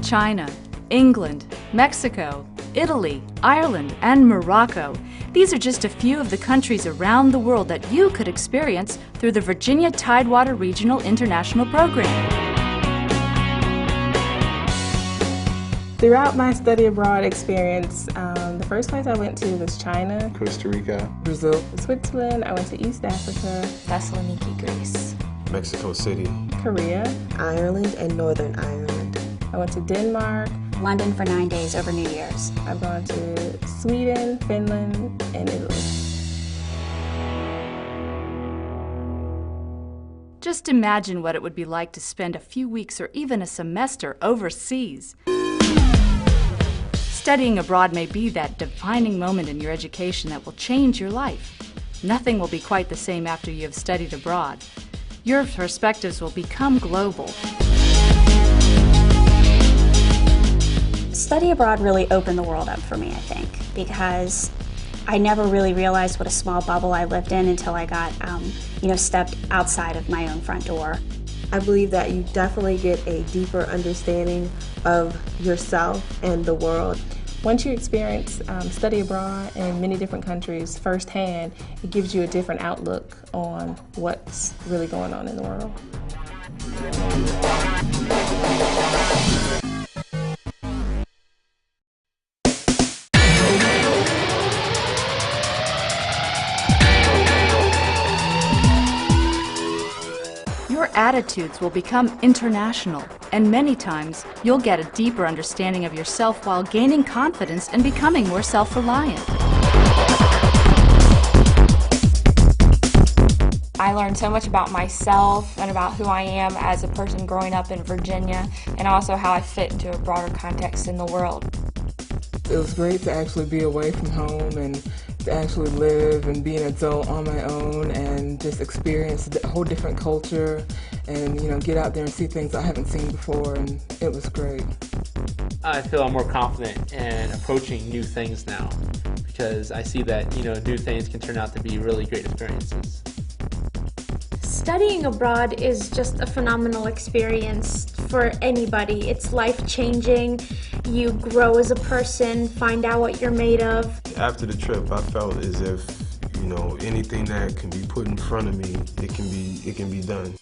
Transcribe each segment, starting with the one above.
China, England, Mexico, Italy, Ireland, and Morocco. These are just a few of the countries around the world that you could experience through the Virginia Tidewater Regional International Program. Throughout my study abroad experience, the first place I went to was China, Costa Rica, Brazil, Switzerland. I went to East Africa, Thessaloniki, Greece, Mexico City, Korea, Ireland, and Northern Ireland. I went to Denmark, London for 9 days over New Year's. I've gone to Sweden, Finland, and Italy. Just imagine what it would be like to spend a few weeks or even a semester overseas. Studying abroad may be that defining moment in your education that will change your life. Nothing will be quite the same after you have studied abroad. Your perspectives will become global. Study abroad really opened the world up for me, I think, because I never really realized what a small bubble I lived in until I got, stepped outside of my own front door. I believe that you definitely get a deeper understanding of yourself and the world. Once you experience study abroad in many different countries firsthand, it gives you a different outlook on what's really going on in the world. Your attitudes will become international, and many times you'll get a deeper understanding of yourself while gaining confidence and becoming more self-reliant. I learned so much about myself and about who I am as a person growing up in Virginia, and also how I fit into a broader context in the world. It was great to actually be away from home and to actually live and be an adult on my own and just experience a whole different culture and, get out there and see things I haven't seen before, and it was great. I feel I'm more confident in approaching new things now because I see that, new things can turn out to be really great experiences. Studying abroad is just a phenomenal experience for anybody. It's life-changing. You grow as a person, find out what you're made of. After the trip, I felt as if, anything that can be put in front of me, it can be done.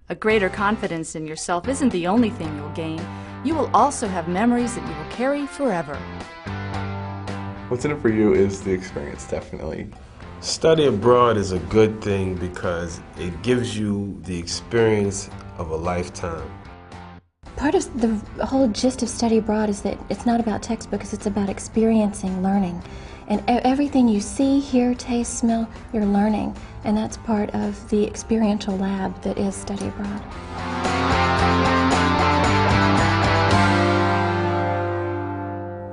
A greater confidence in yourself isn't the only thing you'll gain. You will also have memories that you will carry forever. What's in it for you is the experience, definitely. Study abroad is a good thing because it gives you the experience of a lifetime. Part of the whole gist of study abroad is that it's not about textbooks, it's about experiencing, learning. And everything you see, hear, taste, smell, you're learning. And that's part of the experiential lab that is study abroad.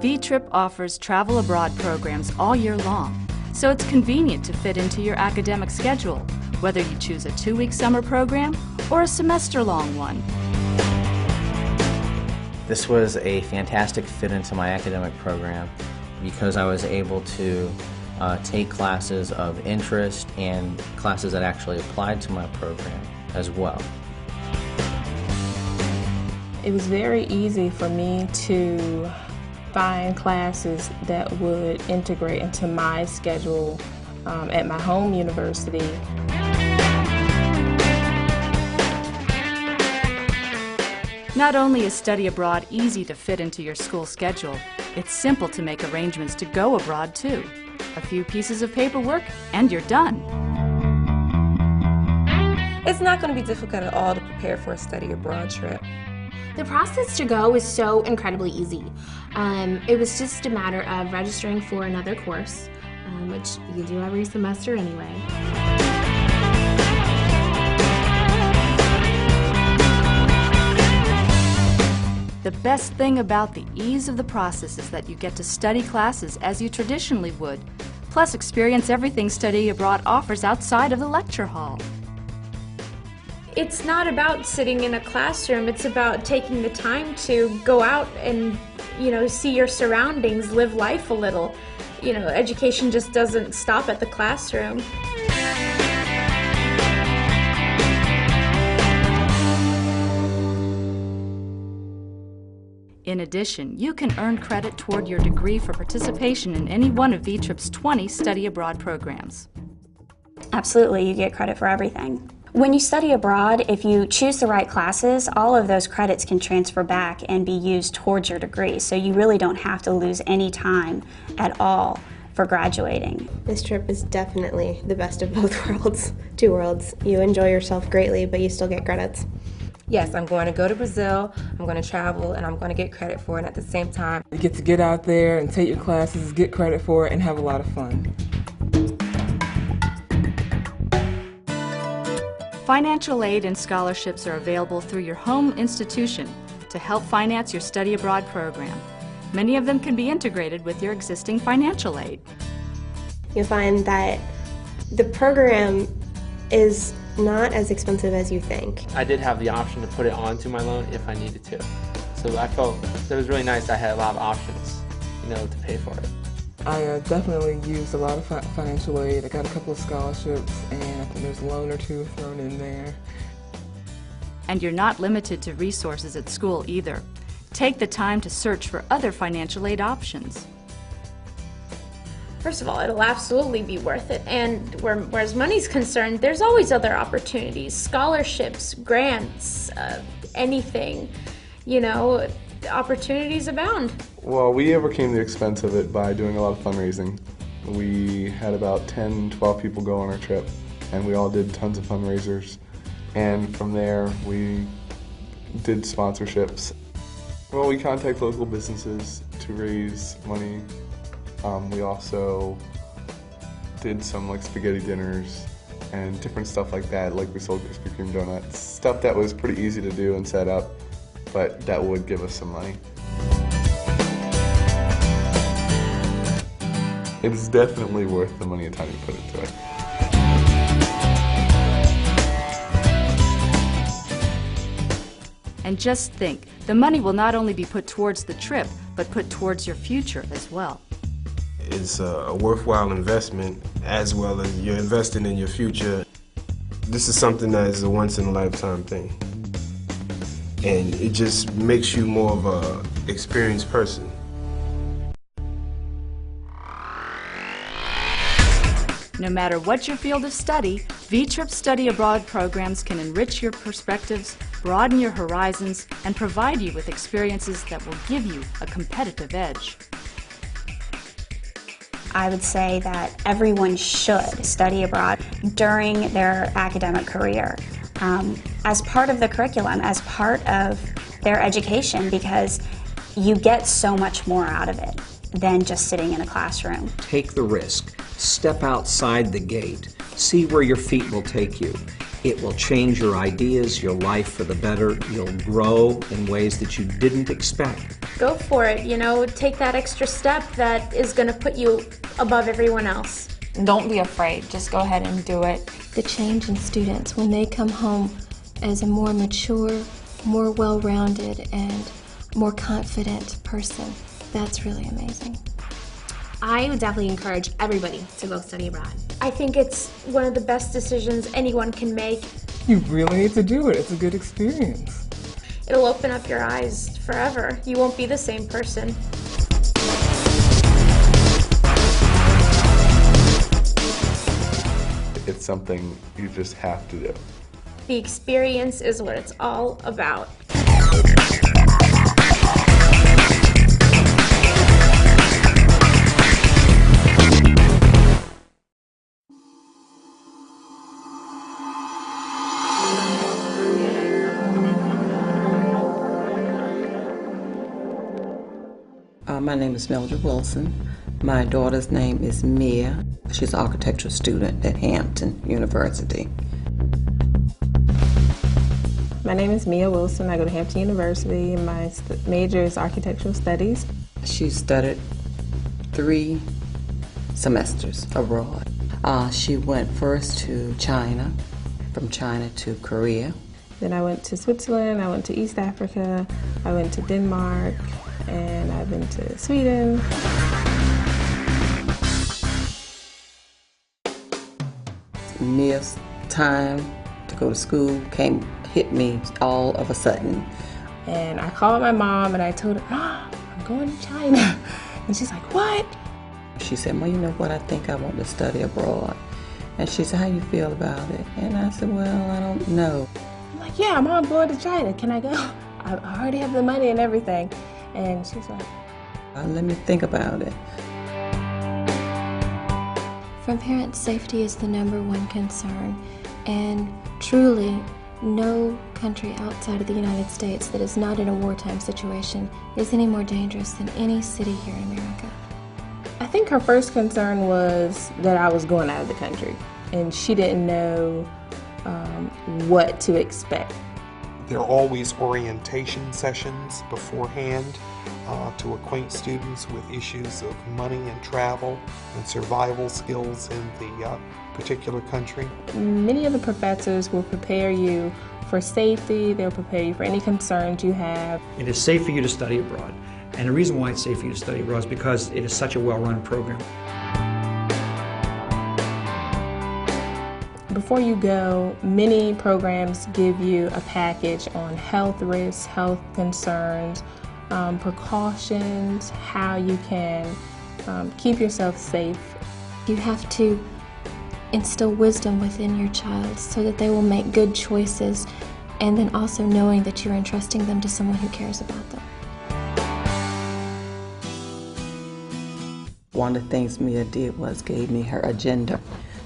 V-Trip offers travel abroad programs all year long, so it's convenient to fit into your academic schedule, whether you choose a 2-week summer program or a semester-long one. This was a fantastic fit into my academic program because I was able to take classes of interest and classes that actually applied to my program as well. It was very easy for me to find classes that would integrate into my schedule at my home university. Not only is study abroad easy to fit into your school schedule, it's simple to make arrangements to go abroad too. A few pieces of paperwork and you're done. It's not going to be difficult at all to prepare for a study abroad trip. The process to go is so incredibly easy. It was just a matter of registering for another course, which you do every semester anyway. The best thing about the ease of the process is that you get to study classes as you traditionally would, plus experience everything study abroad offers outside of the lecture hall. It's not about sitting in a classroom, it's about taking the time to go out and, see your surroundings, live life a little. Education just doesn't stop at the classroom. In addition, you can earn credit toward your degree for participation in any one of VTRIP's 20 study abroad programs. Absolutely, you get credit for everything. When you study abroad, if you choose the right classes, all of those credits can transfer back and be used towards your degree, so you really don't have to lose any time at all for graduating. This trip is definitely the best of both worlds, two worlds. You enjoy yourself greatly, but you still get credits. Yes, I'm going to go to Brazil, I'm going to travel, and I'm going to get credit for it at the same time. You get to get out there and take your classes, get credit for it, and have a lot of fun. Financial aid and scholarships are available through your home institution to help finance your study abroad program. Many of them can be integrated with your existing financial aid. You'll find that the program is not as expensive as you think. I did have the option to put it onto my loan if I needed to. So I felt it was really nice that I had a lot of options, to pay for it. I definitely used a lot of financial aid. I got a couple of scholarships, and I think there's a loan or two thrown in there. And you're not limited to resources at school either. Take the time to search for other financial aid options. First of all, it'll absolutely be worth it, and whereas money's concerned, there's always other opportunities, scholarships, grants, anything, opportunities abound. Well, we overcame the expense of it by doing a lot of fundraising. We had about 10, 12 people go on our trip, and we all did tons of fundraisers. And from there, we did sponsorships. Well, we contact local businesses to raise money. We also did some spaghetti dinners and different stuff like that, we sold Krispy Kreme donuts. Stuff that was pretty easy to do and set up, but that would give us some money. It's definitely worth the money and time you put into it. And just think, the money will not only be put towards the trip, but put towards your future as well. It's a worthwhile investment, as well as you're investing in your future. This is something that is a once-in-a-lifetime thing. And it just makes you more of an experienced person. No matter what your field of study, VTRIP study abroad programs can enrich your perspectives, broaden your horizons, and provide you with experiences that will give you a competitive edge. I would say that everyone should study abroad during their academic career as part of the curriculum, as part of their education, because you get so much more out of it than just sitting in a classroom. Take the risk. Step outside the gate. See where your feet will take you. It will change your ideas, your life for the better. You'll grow in ways that you didn't expect. Go for it, take that extra step that is going to put you above everyone else. Don't be afraid, just go ahead and do it. The change in students when they come home as a more mature, more well-rounded, and more confident person, that's really amazing. I would definitely encourage everybody to go study abroad. I think it's one of the best decisions anyone can make. You really need to do it. It's a good experience. It'll open up your eyes forever. You won't be the same person. It's something you just have to do. The experience is what it's all about. My name is Mildred Wilson. My daughter's name is Mia. She's an architectural student at Hampton University. My name is Mia Wilson. I go to Hampton University. My major is architectural studies. She studied 3 semesters abroad. She went first to China, from China to Korea, Then I went to Switzerland, I went to East Africa, I went to Denmark, and I've been to Sweden. Mia's time to go to school hit me all of a sudden. And I called my mom and I told her, Mom, I'm going to China. And she's like, what? She said, well, you know what, I think I want to study abroad. And she said, how you feel about it? And I said, well, I don't know. I'm like, yeah, Mom, I'm going to China. Can I go? I already have the money and everything. And she's like, let me think about it. From parents, safety is the #1 concern, and truly, no country outside of the United States that is not in a wartime situation is any more dangerous than any city here in America. I think her first concern was that I was going out of the country, and she didn't know what to expect. There are always orientation sessions beforehand to acquaint students with issues of money and travel and survival skills in the particular country. Many of the professors will prepare you for safety, they'll prepare you for any concerns you have. It is safe for you to study abroad, and the reason why it's safe for you to study abroad is because it is such a well-run program. Before you go, many programs give you a package on health risks, health concerns, precautions, how you can keep yourself safe. You have to instill wisdom within your child so that they will make good choices, and then also knowing that you're entrusting them to someone who cares about them. One of the things Mia did was gave me her agenda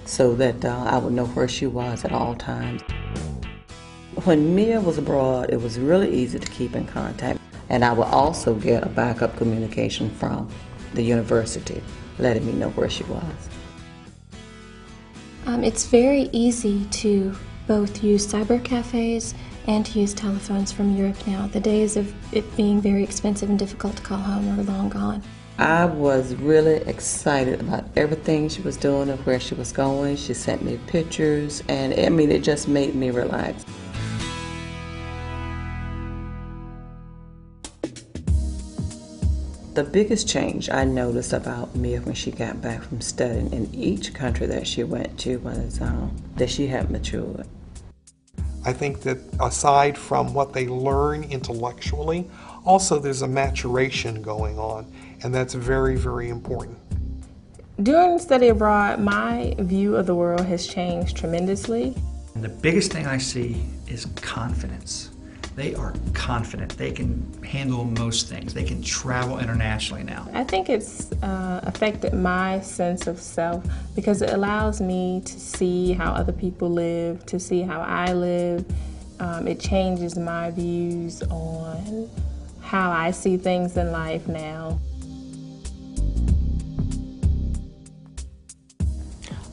so that I would know where she was at all times. When Mia was abroad, it was really easy to keep in contact, and I would also get a backup communication from the university letting me know where she was. It's very easy to both use cyber cafes and to use telephones from Europe now. The days of it being very expensive and difficult to call home are long gone. I was really excited about everything she was doing and where she was going. She sent me pictures, and I mean, it just made me relax. The biggest change I noticed about Mia when she got back from studying in each country that she went to was that she had matured. I think that aside from what they learn intellectually, also there's a maturation going on, and that's very, very important. During study abroad, my view of the world has changed tremendously. And the biggest thing I see is confidence. They are confident. They can handle most things. They can travel internationally now. I think it's affected my sense of self because it allows me to see how other people live, to see how I live. It changes my views on how I see things in life now.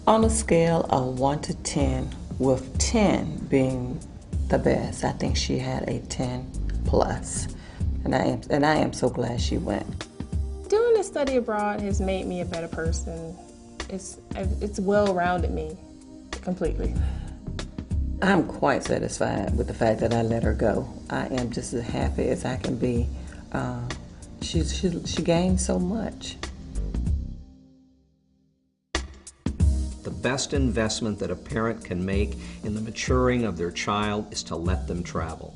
On a scale of 1 to 10, with 10 being the best, I think she had a 10 plus, and I am so glad she went. Doing a study abroad has made me a better person. It's well-rounded me completely. I'm quite satisfied with the fact that I let her go. I am just as happy as I can be. She gained so much. The best investment that a parent can make in the maturing of their child is to let them travel.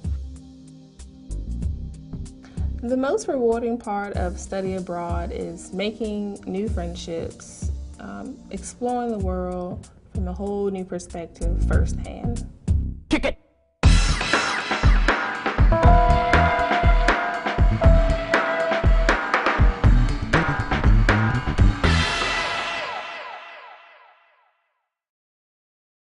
The most rewarding part of study abroad is making new friendships, exploring the world from a whole new perspective firsthand.